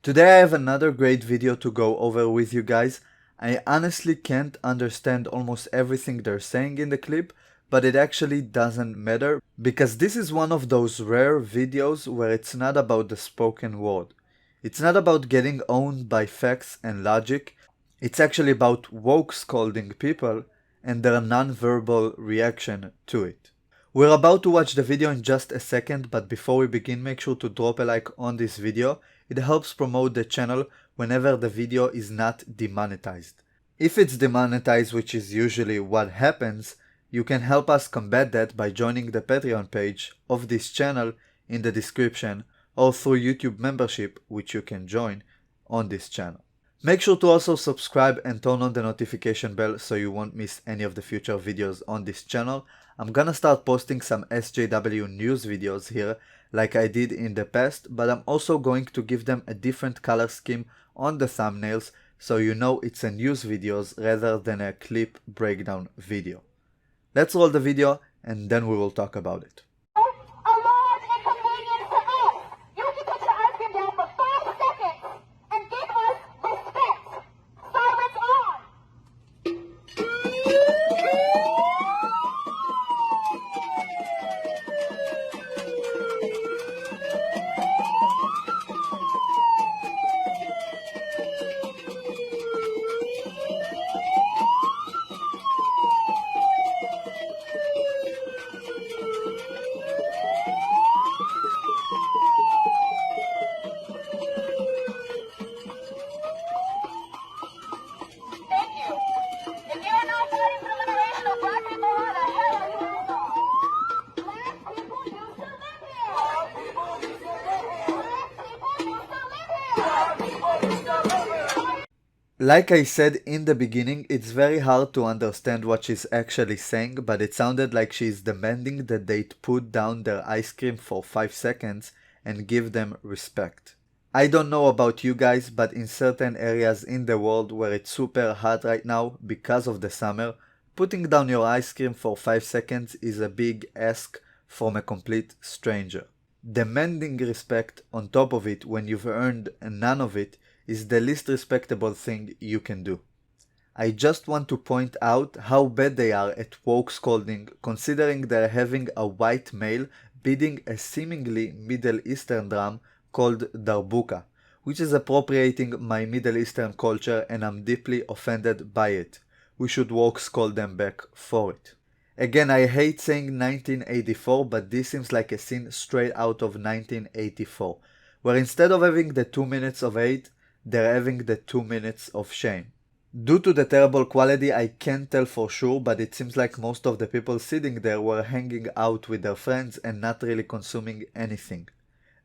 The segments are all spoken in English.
Today I have another great video to go over with you guys. I honestly can't understand almost everything they're saying in the clip, but it actually doesn't matter because this is one of those rare videos where it's not about the spoken word. It's not about getting owned by facts and logic. It's actually about woke scolding people and their non-verbal reaction to it. We're about to watch the video in just a second, but before we begin, make sure to drop a like on this video. It helps promote the channel whenever the video is not demonetized. If it's demonetized, which is usually what happens, you can help us combat that by joining the Patreon page of this channel in the description or through YouTube membership, which you can join on this channel. Make sure to also subscribe and turn on the notification bell so you won't miss any of the future videos on this channel. I'm gonna start posting some SJW news videos here like I did in the past, but I'm also going to give them a different color scheme on the thumbnails so you know it's a news videos rather than a clip breakdown video. Let's roll the video and then we will talk about it. Like I said in the beginning, it's very hard to understand what she's actually saying, but it sounded like she's demanding that they put down their ice cream for 5 seconds and give them respect. I don't know about you guys, but in certain areas in the world where it's super hot right now because of the summer, putting down your ice cream for 5 seconds is a big ask from a complete stranger. Demanding respect on top of it when you've earned none of it is the least respectable thing you can do. I just want to point out how bad they are at woke scolding, considering they're having a white male beating a seemingly Middle Eastern drum called darbuka, which is appropriating my Middle Eastern culture and I'm deeply offended by it. We should woke scold them back for it. Again, I hate saying 1984, but this seems like a scene straight out of 1984, where instead of having the 2 minutes of hate, they're having the 2 minutes of shame. Due to the terrible quality, I can't tell for sure, but it seems like most of the people sitting there were hanging out with their friends and not really consuming anything.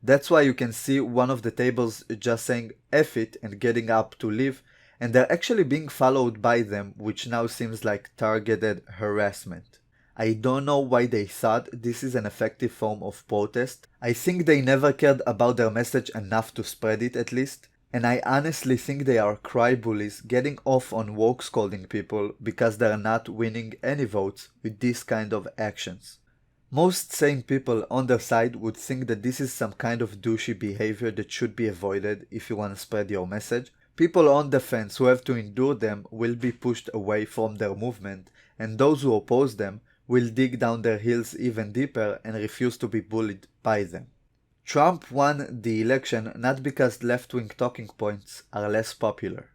That's why you can see one of the tables just saying F it and getting up to leave, and they're actually being followed by them, which now seems like targeted harassment. I don't know why they thought this is an effective form of protest. I think they never cared about their message enough to spread it at least. And I honestly think they are cry bullies getting off on woke scolding people because they're not winning any votes with this kind of actions. Most sane people on their side would think that this is some kind of douchey behavior that should be avoided if you want to spread your message. People on the fence who have to endure them will be pushed away from their movement, and those who oppose them will dig down their heels even deeper and refuse to be bullied by them. Trump won the election not because left-wing talking points are less popular.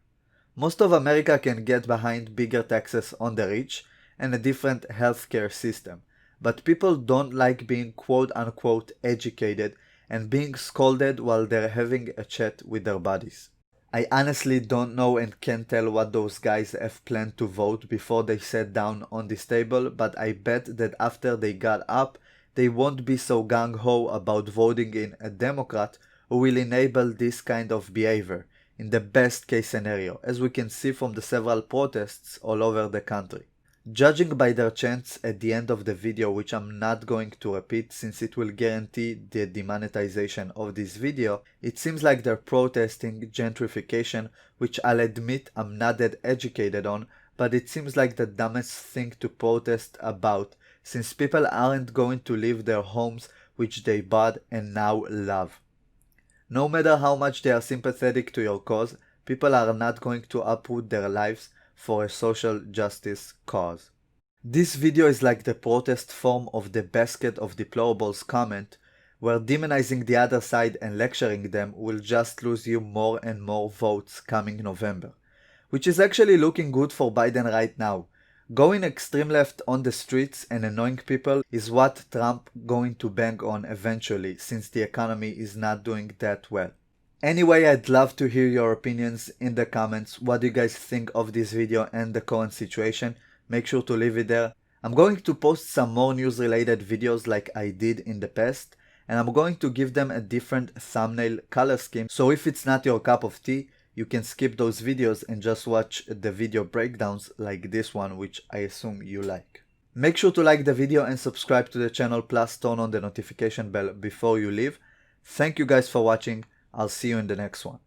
Most of America can get behind bigger taxes on the rich and a different healthcare system, but people don't like being quote-unquote educated and being scolded while they're having a chat with their buddies. I honestly don't know and can't tell what those guys have planned to vote before they sat down on this table, but I bet that after they got up, they won't be so gung-ho about voting in a Democrat who will enable this kind of behavior in the best case scenario, as we can see from the several protests all over the country. Judging by their chants at the end of the video, which I'm not going to repeat since it will guarantee the demonetization of this video, it seems like they're protesting gentrification, which I'll admit I'm not that educated on, but it seems like the dumbest thing to protest about, since people aren't going to leave their homes which they bought and now love. No matter how much they are sympathetic to your cause, people are not going to uproot their lives for a social justice cause. This video is like the protest form of the basket of deplorables comment, where demonizing the other side and lecturing them will just lose you more and more votes coming November. Which is actually looking good for Biden right now. Going extreme left on the streets and annoying people is what Trump going to bang on eventually, since the economy is not doing that well. Anyway, I'd love to hear your opinions in the comments. What do you guys think of this video and the current situation? Make sure to leave it there. I'm going to post some more news related videos like I did in the past, and I'm going to give them a different thumbnail color scheme, so if it's not your cup of tea, you can skip those videos and just watch the video breakdowns like this one, which I assume you like. Make sure to like the video and subscribe to the channel, plus turn on the notification bell before you leave. Thank you guys for watching. I'll see you in the next one.